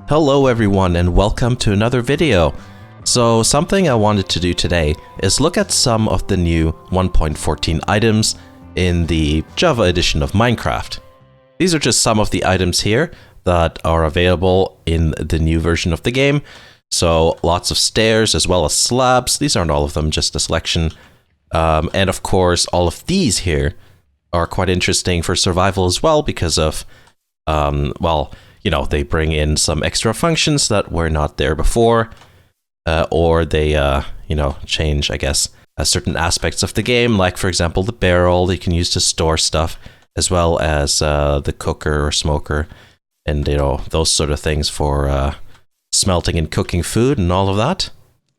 Hello everyone and welcome to another video. So something I wanted to do today is look at some of the new 1.14 items in the Java edition of Minecraft. These are just some of the items here that are available in the new version of the game. So lots of stairs as well as slabs. These aren't all of them, just a selection. And of course all of these here are quite interesting for survival as well because of, they bring in some extra functions that were not there before, or they, change, I guess, certain aspects of the game, like, for example, the barrel that you can use to store stuff, as well as the cooker or smoker, and, those sort of things for smelting and cooking food and all of that.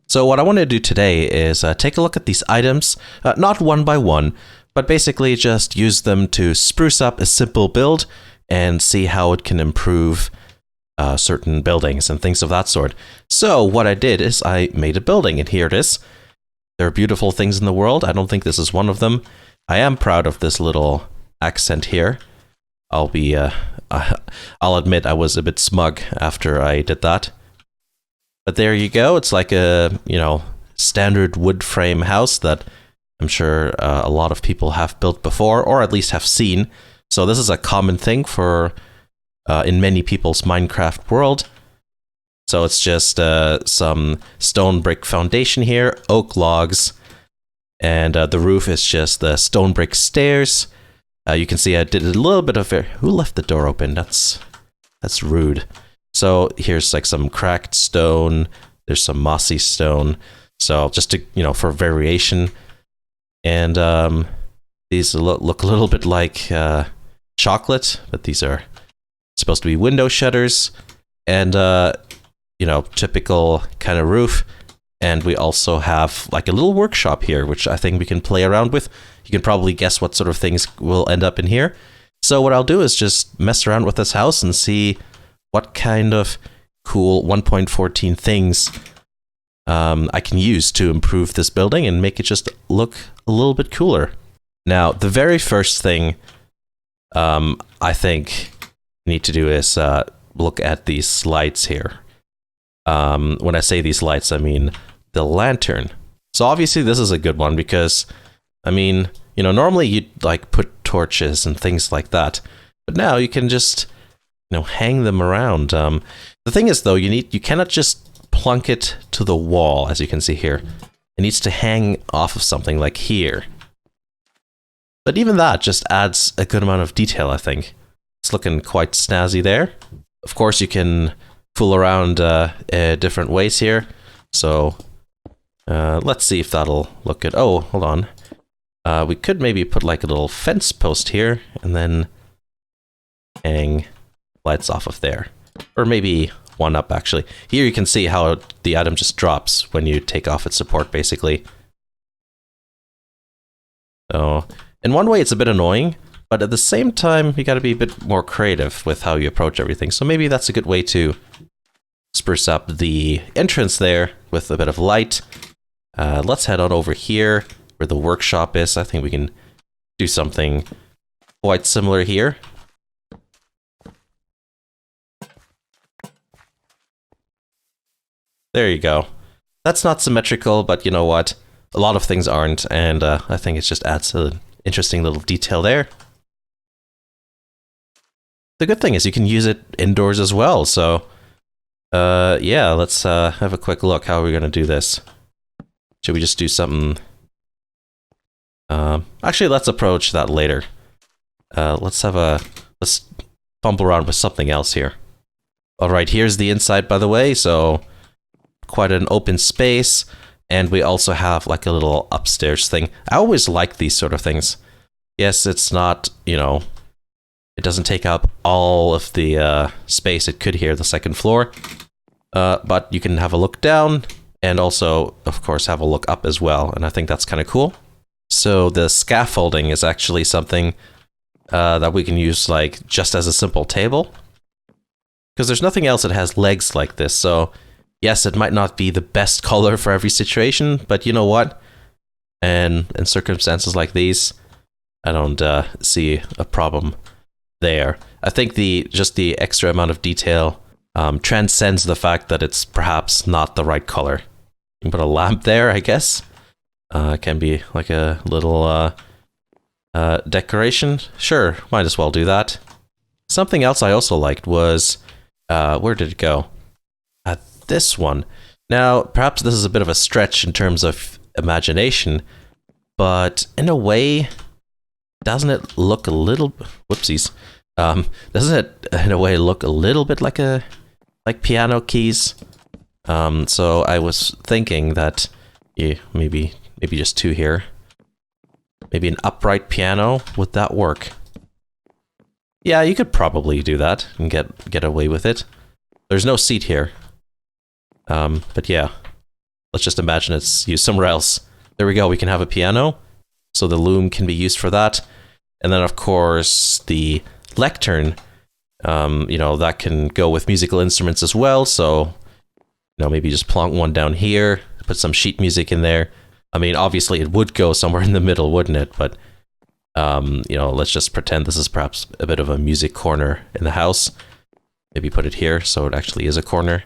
So what I want to do today is take a look at these items, not one by one, but basically just use them to spruce up a simple build and see how it can improve certain buildings and things of that sort. So what I did is I made a building, and here it is. There are beautiful things in the world. I don't think this is one of them. I am proud of this little accent here. I'll admit I was a bit smug after I did that. But there you go. It's like a, standard wood frame house that I'm sure a lot of people have built before, or at least have seen. So this is a common thing for in many people's Minecraft world. So it's just some stone brick foundation here, oak logs, and the roof is just the stone brick stairs. You can see I did a little bit of it. Who left the door open? That's rude. So here's like some cracked stone. There's some mossy stone. So just to, for variation. And these look a little bit like chocolate, but these are supposed to be window shutters, and typical kind of roof. And we also have like a little workshop here, which I think we can play around with. You can probably guess what sort of things will end up in here. So what I'll do is just mess around with this house and see what kind of cool 1.14 things I can use to improve this building and make it just look a little bit cooler. Now, the very first thing I think we need to do is look at these lights here. When I say these lights, I mean the lantern. So obviously this is a good one because, normally you'd like put torches and things like that, but now you can just, hang them around. The thing is though, you cannot just plunk it to the wall, as you can see here. It needs to hang off of something like here. But even that just adds a good amount of detail, I think. It's looking quite snazzy there. Of course, you can fool around different ways here. So let's see if that'll look good. Oh, hold on. We could maybe put like a little fence post here and then hang lights off of there. Or maybe one up, actually. Here you can see how the item just drops when you take off its support, basically. So in one way, it's a bit annoying, but at the same time, you gotta be a bit more creative with how you approach everything. So maybe that's a good way to spruce up the entrance there with a bit of light. Let's head on over here where the workshop is. I think we can do something quite similar here. There you go. That's not symmetrical, but you know what? A lot of things aren't, and I think it just adds an interesting little detail there. The good thing is you can use it indoors as well, so yeah, let's have a quick look. How are we going to do this? Should we just do something? Actually, let's approach that later. Let's fumble around with something else here. Alright, here's the inside, by the way, so quite an open space. And we also have like a little upstairs thing. I always like these sort of things. Yes, it's not, it doesn't take up all of the space it could here, the second floor. But you can have a look down and also, of course, have a look up as well. And I think that's kind of cool. So the scaffolding is actually something that we can use like just as a simple table. Because there's nothing else that has legs like this, so yes, it might not be the best color for every situation, but you know what? And in circumstances like these, I don't see a problem there. I think just the extra amount of detail transcends the fact that it's perhaps not the right color. You can put a lamp there, I guess. Can be like a little decoration. Sure, might as well do that. Something else I also liked was, where did it go? This one. Now, perhaps this is a bit of a stretch in terms of imagination, but in a way, doesn't it look a little... Whoopsies. Doesn't it, in a way, look a little bit like piano keys? So I was thinking that, yeah, maybe just two here. Maybe an upright piano, would that work? Yeah, you could probably do that and get away with it. There's no seat here. But yeah, let's just imagine it's used somewhere else. There we go, we can have a piano, so the loom can be used for that. And then, of course, the lectern, you know, that can go with musical instruments as well, so, you know, maybe just plonk one down here, put some sheet music in there. I mean, obviously it would go somewhere in the middle, wouldn't it? But, you know, let's just pretend this is perhaps a bit of a music corner in the house. Maybe put it here, so it actually is a corner.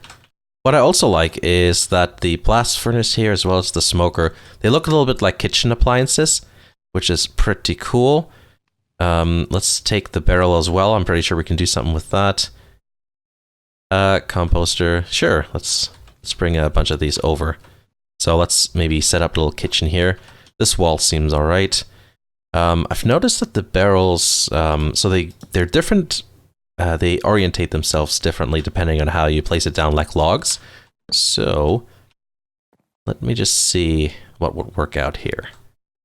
What I also like is that the blast furnace here, as well as the smoker, they look a little bit like kitchen appliances, which is pretty cool. Let's take the barrel as well. I'm pretty sure we can do something with that. Composter. Sure, let's bring a bunch of these over. So let's maybe set up a little kitchen here. This wall seems all right. I've noticed that the barrels, so they're different. They orientate themselves differently depending on how you place it down, like logs. So let me just see what would work out here.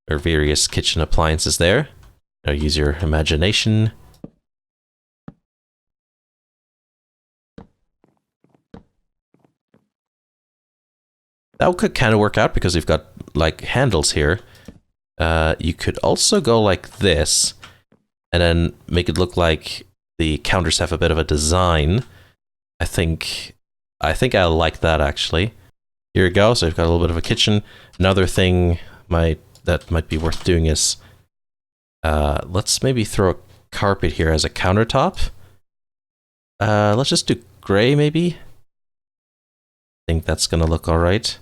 There are various kitchen appliances there. Now use your imagination. That could kind of work out because we've got like handles here. You could also go like this and then make it look like the counters have a bit of a design. I think I like that actually. Here we go. So we've got a little bit of a kitchen. Another thing that might be worth doing is let's maybe throw a carpet here as a countertop. Let's just do gray maybe. I think that's gonna look all right.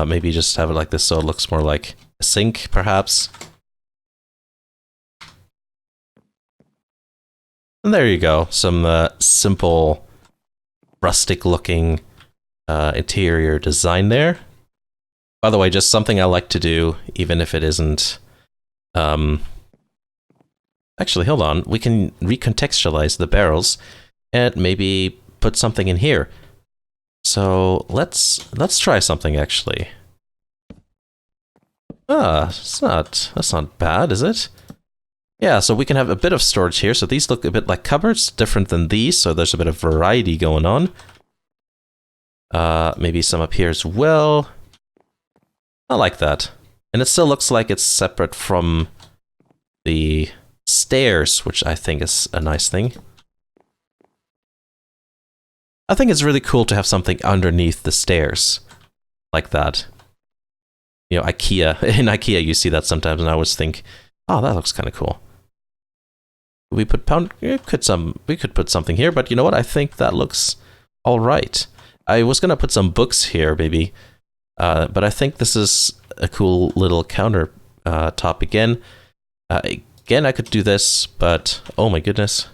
Maybe just have it like this so it looks more like a sink, perhaps. And there you go, some simple, rustic-looking interior design there. By the way, just something I like to do, even if it isn't... Actually, hold on. We can recontextualize the barrels and maybe put something in here. So let's try something actually. That's not bad, is it? Yeah, so we can have a bit of storage here. So these look a bit like cupboards, different than these, so there's a bit of variety going on. Maybe some up here as well. I like that. And it still looks like it's separate from the stairs, which I think is a nice thing. I think it's really cool to have something underneath the stairs, like that. You know, IKEA. In IKEA, you see that sometimes, and I always think, oh, that looks kind of cool. We could put something here, but you know what? I think that looks all right. I was gonna put some books here, maybe, but I think this is a cool little counter top again. Again, I could do this, but oh my goodness.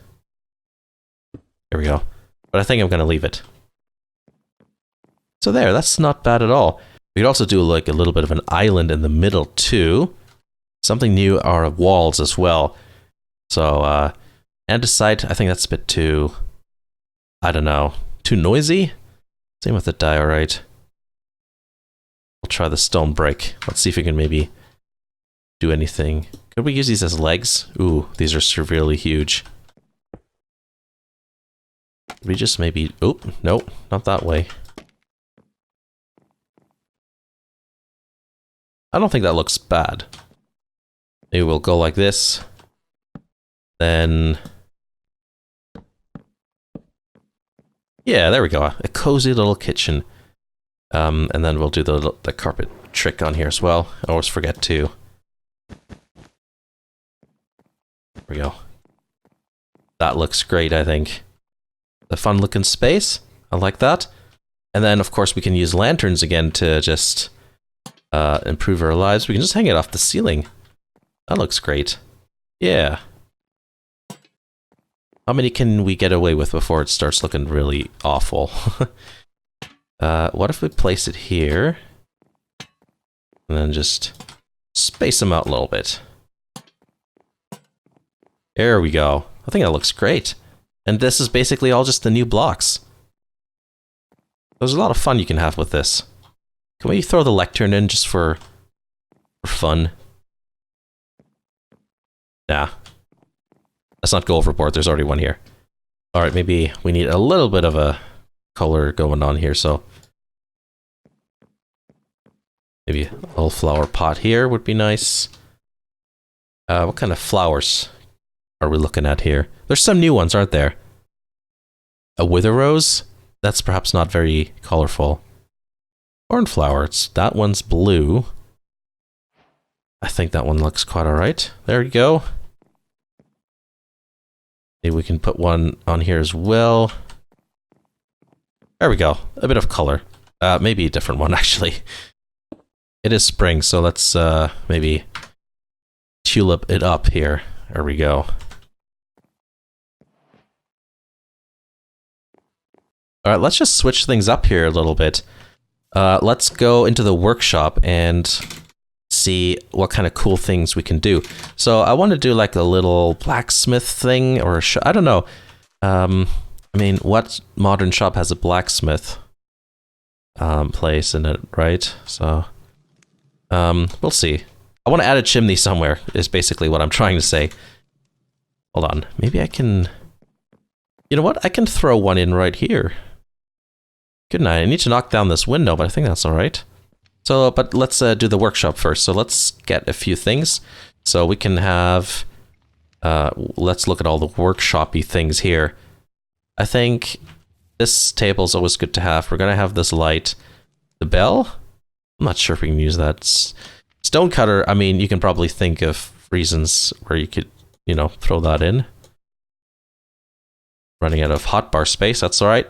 There we go. But I think I'm going to leave it. So there, that's not bad at all. We could also do like a little bit of an island in the middle too. Something new are walls as well. So, andesite, I think that's a bit too, I don't know, too noisy? Same with the diorite. We'll try the stone brick. Let's see if we can maybe do anything. Could we use these as legs? Ooh, these are severely huge. We just maybe... Oh, no, not that way. I don't think that looks bad. Maybe we'll go like this. Then... Yeah, there we go. A cozy little kitchen. And then we'll do the carpet trick on here as well. I always forget to. There we go. That looks great, I think. The fun looking space. I like that. And then, of course, we can use lanterns again to just improve our lives. We can just hang it off the ceiling. That looks great. Yeah. How many can we get away with before it starts looking really awful? What if we place it here? And then just space them out a little bit. There we go. I think that looks great. And this is basically all just the new blocks. There's a lot of fun you can have with this. Can we throw the lectern in just for fun? Nah. Let's not go overboard, there's already one here. Alright, maybe we need a little bit of a color going on here, so... maybe a little flower pot here would be nice. What kind of flowers are we looking at here? There's some new ones, aren't there? A wither rose? That's perhaps not very colorful. Cornflower, that one's blue. I think that one looks quite alright. There you go. Maybe we can put one on here as well. There we go. A bit of color. Maybe a different one, actually. It is spring, so let's maybe tulip it up here. There we go. Alright, let's just switch things up here a little bit. Let's go into the workshop and see what kind of cool things we can do. So I want to do like a little blacksmith thing, or I don't know. I mean, what modern shop has a blacksmith place in it, right? So, we'll see. I want to add a chimney somewhere, is basically what I'm trying to say. Hold on, maybe I can... you know what? I can throw one in right here. Good night. I need to knock down this window, but I think that's alright. So, but let's do the workshop first. So let's get a few things. So we can have... let's look at all the workshop-y things here. I think this table is always good to have. We're going to have this light. The bell? I'm not sure if we can use that. Stonecutter, I mean, you can probably think of reasons where you could, you know, throw that in. Running out of hotbar space, that's alright.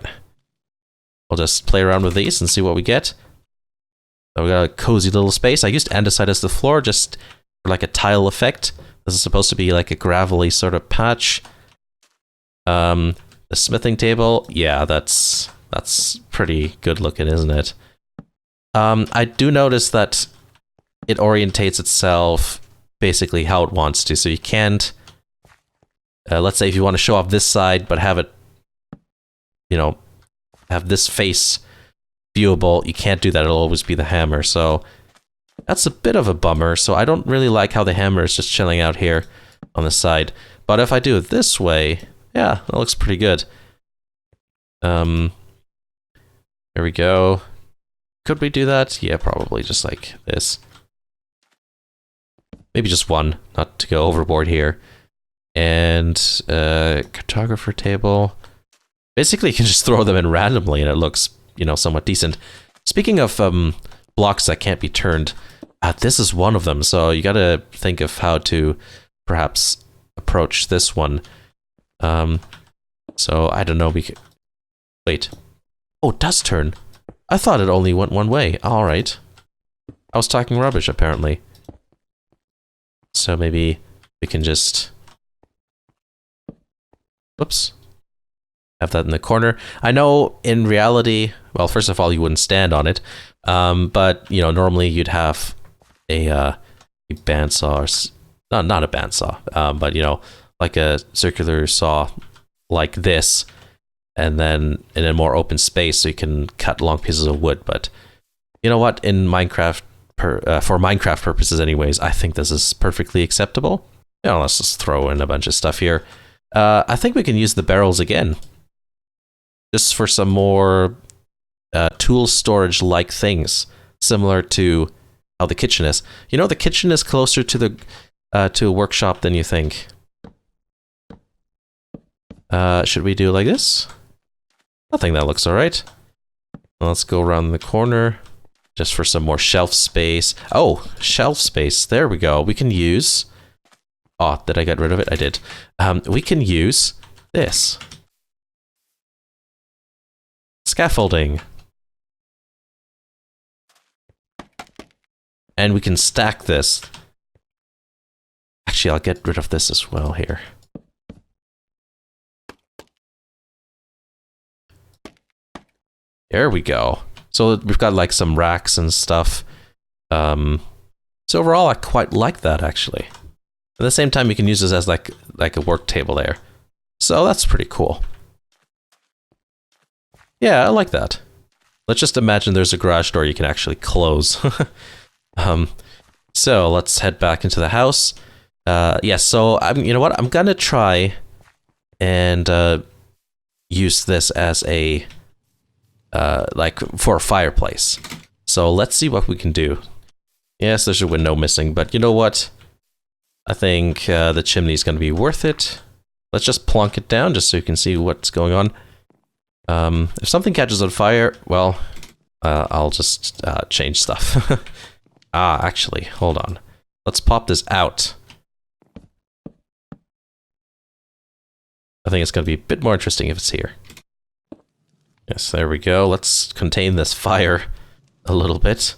We'll just play around with these and see what we get. So we got a cozy little space. I used andesite as the floor just for like a tile effect. This is supposed to be like a gravelly sort of patch. The smithing table, yeah, that's pretty good looking, isn't it? I do notice that it orientates itself basically how it wants to, so you can't... let's say if you want to show off this side, but have it, you know, have this face viewable, you can't do that. It'll always be the hammer. So that's a bit of a bummer. So I don't really like how the hammer is just chilling out here on the side. But if I do it this way, yeah, that looks pretty good. There we go. Could we do that? Yeah, probably just like this. Maybe just one, not to go overboard here. And cartographer table. Basically, you can just throw them in randomly and it looks, you know, somewhat decent. Speaking of blocks that can't be turned, this is one of them. So you gotta think of how to perhaps approach this one. So I don't know, we could... wait. Oh, it does turn. I thought it only went one way. Alright. I was talking rubbish, apparently. So maybe we can just... whoops. Have that in the corner. I know in reality, well, first of all, you wouldn't stand on it. But, you know, normally you'd have a bandsaw, or not a bandsaw, but, you know, like a circular saw like this, and then in a more open space so you can cut long pieces of wood. But you know what? In Minecraft, for Minecraft purposes anyways, I think this is perfectly acceptable. You know, let's just throw in a bunch of stuff here. I think we can use the barrels again. Just for some more tool storage-like things, similar to how the kitchen is. You know, the kitchen is closer to the to a workshop than you think. Should we do like this? I think that looks alright. Let's go around the corner just for some more shelf space. Oh, shelf space. There we go. We can use... Oh, did I get rid of it? I did. We can use this. Scaffolding. And we can stack this. Actually, I'll get rid of this as well here. There we go. So we've got like some racks and stuff. So overall, I quite like that actually. At the same time, you can use this as like a work table there. So that's pretty cool. Yeah, I like that. Let's just imagine there's a garage door you can actually close. So let's head back into the house. Yeah, so you know what? I'm gonna try and use this as a like for a fireplace. So let's see what we can do. Yes, there's a window missing, but you know what? I think the chimney is gonna be worth it. Let's just plonk it down just so you can see what's going on. If something catches on fire, well, I'll just change stuff. Actually, hold on. Let's pop this out. I think it's going to be a bit more interesting if it's here. Yes, there we go. Let's contain this fire a little bit.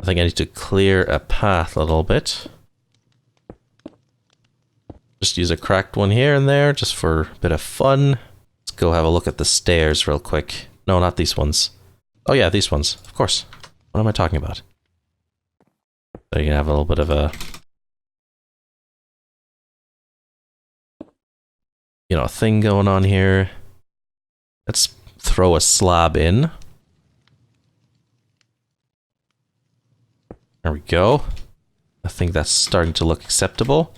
I think I need to clear a path a little bit. Just use a cracked one here and there, just for a bit of fun. Let's go have a look at the stairs real quick. No, not these ones. Oh yeah, these ones, of course. What am I talking about? So you can have a little bit of a... you know, thing going on here. Let's throw a slab in. There we go. I think that's starting to look acceptable.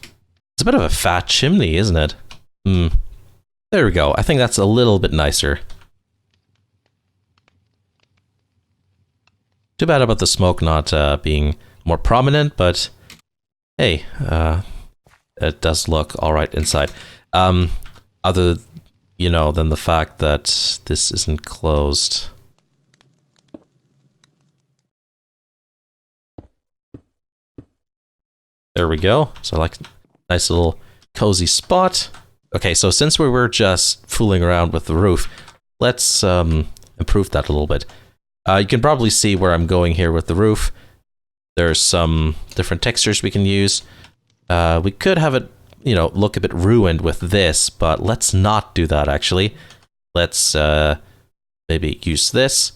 It's a bit of a fat chimney, isn't it? There we go. I think that's a little bit nicer. Too bad about the smoke not being more prominent, but hey, it does look alright inside. Other, you know, than the fact that this isn't closed. There we go. So like, nice little cozy spot. Okay, so since we were just fooling around with the roof, let's improve that a little bit. You can probably see where I'm going here with the roof. There's some different textures we can use. We could have it, you know, look a bit ruined with this, but let's not do that actually. Let's maybe use this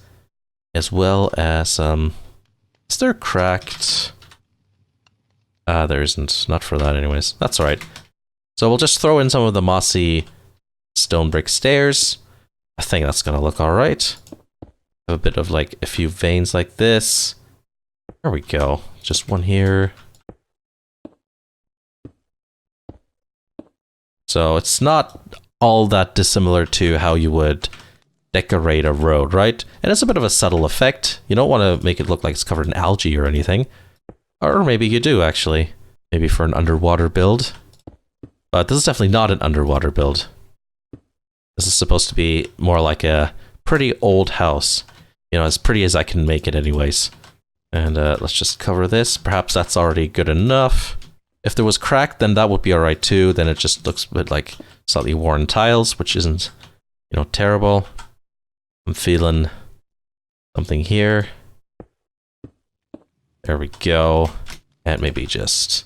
as well as is there cracked? There isn't. Not for that anyways. That's alright. So we'll just throw in some of the mossy stone brick stairs. I think that's gonna look alright. Have a bit of like a few veins like this. There we go. Just one here. So it's not all that dissimilar to how you would decorate a road, right? And it's a bit of a subtle effect. You don't want to make it look like it's covered in algae or anything. Or maybe you do, actually. Maybe for an underwater build. But this is definitely not an underwater build. This is supposed to be more like a pretty old house. You know, as pretty as I can make it anyways. And let's just cover this. Perhaps that's already good enough. If there was cracked, then that would be alright too. Then it just looks a bit like slightly worn tiles, which isn't, you know, terrible. I'm feeling something here. There we go. And maybe just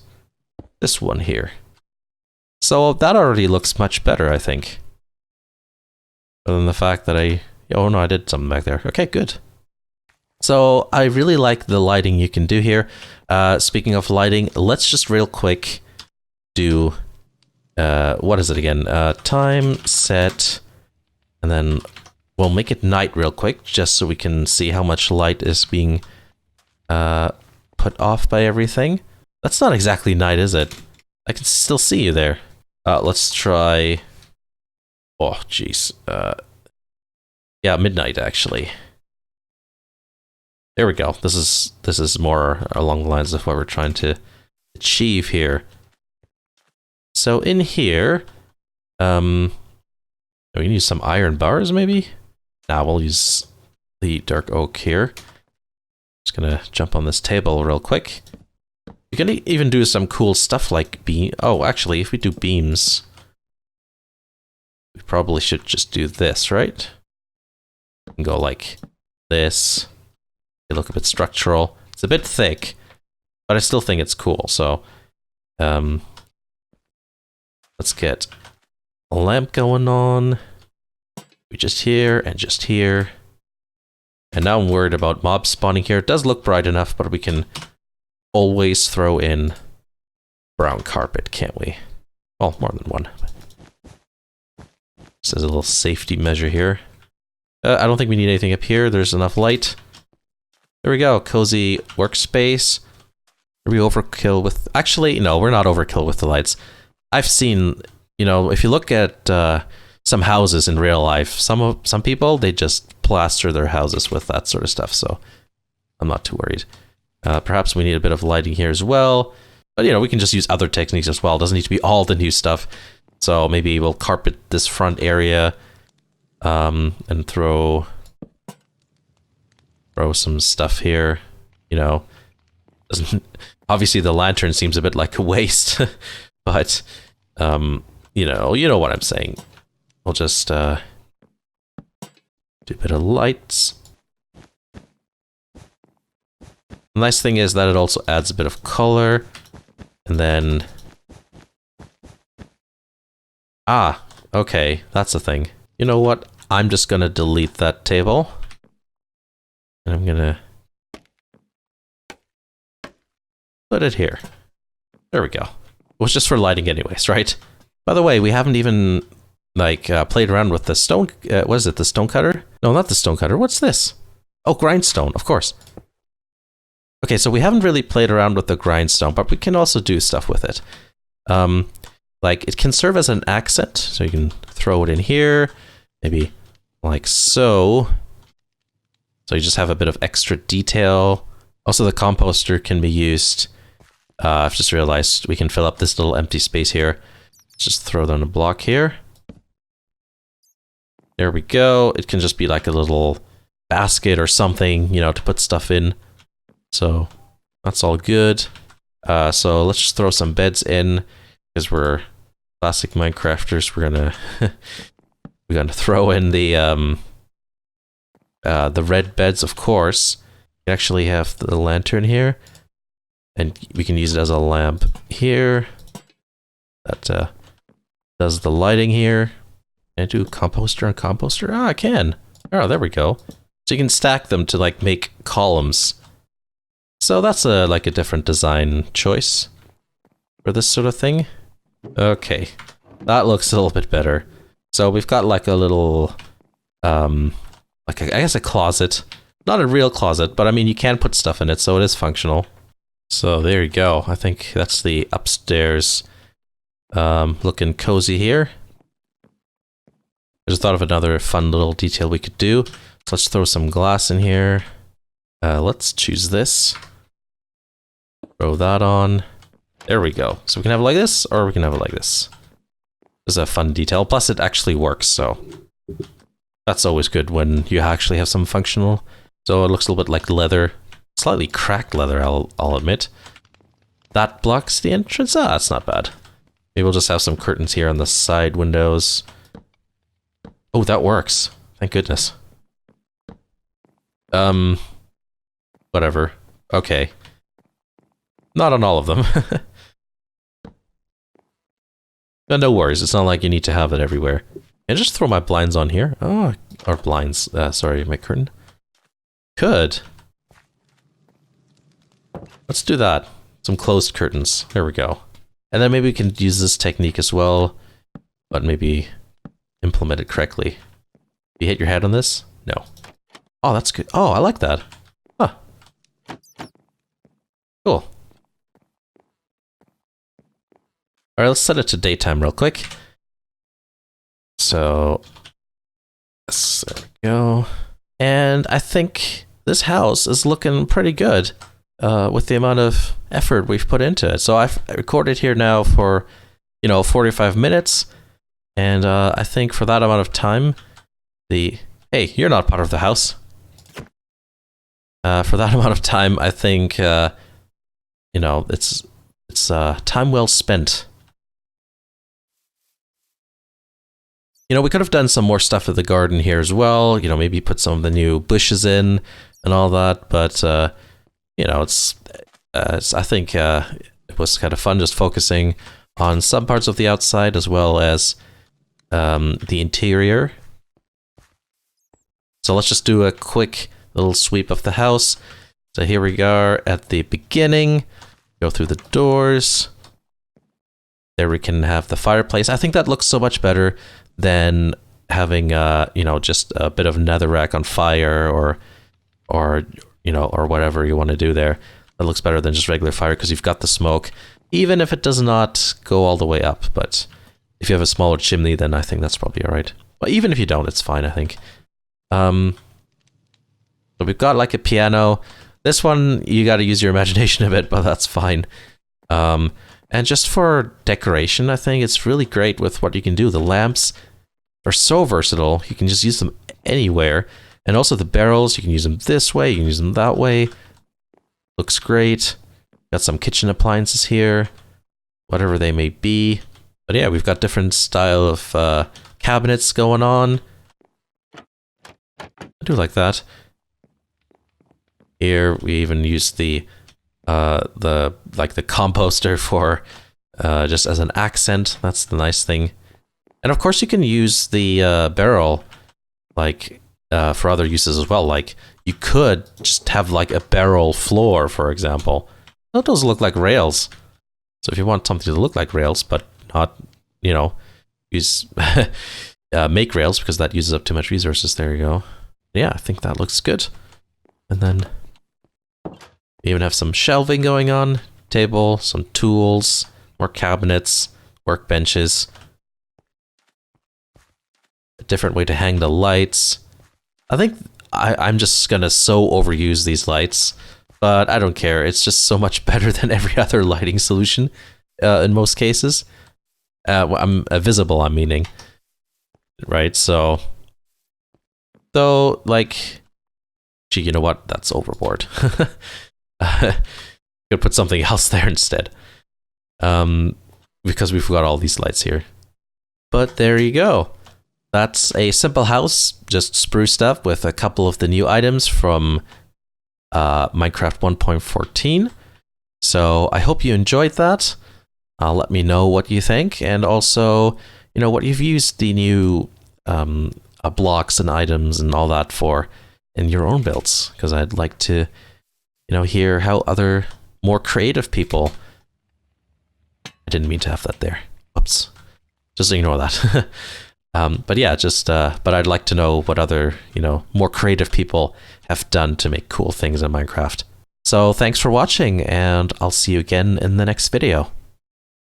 this one here. So that already looks much better, I think. Other than the fact that oh no, I did something back there. Okay, good. So I really like the lighting you can do here. Speaking of lighting, let's just real quick do, what is it again? Time, set, and then we'll make it night real quick, just so we can see how much light is being put off by everything. That's not exactly night, is it? I can still see you there. Let's try, oh jeez. Yeah, midnight actually. There we go. This is more along the lines of what we're trying to achieve here. So in here, We can use some iron bars, maybe? Now we'll use the dark oak here. Just gonna jump on this table real quick. We can even do some cool stuff like beam. Oh, actually, if we do beams, we probably should just do this, right? We can go like this. They look a bit structural. It's a bit thick, but I still think it's cool. So, let's get a lamp going on. We just here and just here. And now I'm worried about mobs spawning here. It does look bright enough, but we can always throw in brown carpet, can't we? Well, more than one. Just as a little safety measure here. I don't think we need anything up here. There's enough light. There we go. Cozy workspace. Are we overkill with... Actually, no, we're not overkill with the lights. I've seen, you know, if you look at some houses in real life, some people, they just plaster their houses with that sort of stuff, so I'm not too worried. Perhaps we need a bit of lighting here as well, but you know, we can just use other techniques as well. It doesn't need to be all the new stuff. So maybe we'll carpet this front area and throw some stuff here, you know. Obviously the lantern seems a bit like a waste, but you know what I'm saying. We'll just do a bit of lights. The nice thing is that it also adds a bit of color. And then... Ah, okay, that's the thing. You know what? I'm just gonna delete that table. And I'm gonna... put it here. There we go. It was just for lighting anyways, right? By the way, we haven't even, like, played around with the stone... what is it, the stone cutter? No, not the stone cutter. What's this? Oh, grindstone, of course. Okay, so we haven't really played around with the grindstone, but we can also do stuff with it. Like, it can serve as an accent, so you can throw it in here, maybe like so. So you just have a bit of extra detail. Also, the composter can be used. I've just realized we can fill up this little empty space here. Just throw down a block here. There we go. It can just be like a little basket or something, you know, to put stuff in. So that's all good. So let's just throw some beds in because we're classic Minecrafters. We're gonna throw in the red beds, of course. We actually have the lantern here, and we can use it as a lamp here. That does the lighting here. Can I do composter and composter? Ah, I can. Oh, there we go. So you can stack them to like make columns. So that's like a different design choice for this sort of thing. Okay, that looks a little bit better. So we've got like a little, like I guess a closet. Not a real closet, but I mean you can put stuff in it, so it is functional. So there you go. I think that's the upstairs, looking cozy here. I just thought of another fun little detail we could do. So let's throw some glass in here. Let's choose this. Throw that on. There we go. So we can have it like this, or we can have it like this. This is a fun detail. Plus, it actually works, so that's always good when you actually have some functional. So it looks a little bit like leather. Slightly cracked leather, I'll admit. That blocks the entrance. Ah, that's not bad. Maybe we'll just have some curtains here on the side windows. Oh, that works. Thank goodness. Whatever. Okay. Not on all of them. But no worries, it's not like you need to have it everywhere. And just throw my blinds on here. Oh, or blinds. Sorry, my curtain. Could. Let's do that. Some closed curtains. There we go. And then maybe we can use this technique as well, but maybe implement it correctly. You hit your head on this? No. Oh, that's good. Oh, I like that. Huh. Cool. Alright, let's set it to daytime real quick. So, yes, there we go. And I think this house is looking pretty good with the amount of effort we've put into it. So I've recorded here now for, 45 minutes. And I think for that amount of time, hey, you're not part of the house. For that amount of time, I think, you know, it's time well spent. You know, we could have done some more stuff with the garden here as well. You know, maybe put some of the new bushes in and all that. But, you know, I think it was kind of fun just focusing on some parts of the outside as well as the interior. So let's just do a quick little sweep of the house. So here we are at the beginning. Go through the doors. There we can have the fireplace. I think that looks so much better than having you know, just a bit of netherrack on fire or you know, or whatever you want to do there. That looks better than just regular fire because you've got the smoke, even if it does not go all the way up. But if you have a smaller chimney, then I think that's probably all right. Well, even if you don't, it's fine, I think. So we've got like a piano. This one, you got to use your imagination a bit, but that's fine. And just for decoration, I think it's really great with what you can do. The lamps are so versatile. You can just use them anywhere. And also the barrels, you can use them this way, you can use them that way. Looks great. Got some kitchen appliances here, whatever they may be. But yeah, we've got different style of cabinets going on. I do like that. Here we even use the composter for just as an accent. That's the nice thing. And of course you can use the barrel like for other uses as well. Like you could just have like a barrel floor, for example. Those look like rails. So if you want something to look like rails, but not, you know, use make rails because that uses up too much resources. There you go. Yeah, I think that looks good. And then we even have some shelving going on, table, some tools, more cabinets, workbenches. A different way to hang the lights. I think I'm just gonna so overuse these lights, but I don't care. It's just so much better than every other lighting solution in most cases. I'm visible, I'm meaning. Right, so like, gee, you know what? That's overboard. Could put something else there instead. Because we've got all these lights here. But there you go. That's a simple house, just spruced up with a couple of the new items from Minecraft 1.14. So I hope you enjoyed that. Let me know what you think, and also, you know, what you've used the new blocks and items and all that for in your own builds, because I'd like to, you know, hear how other more creative people. I didn't mean to have that there. Oops. Just ignore that. But yeah, but I'd like to know what other, you know, more creative people have done to make cool things in Minecraft. So thanks for watching, and I'll see you again in the next video.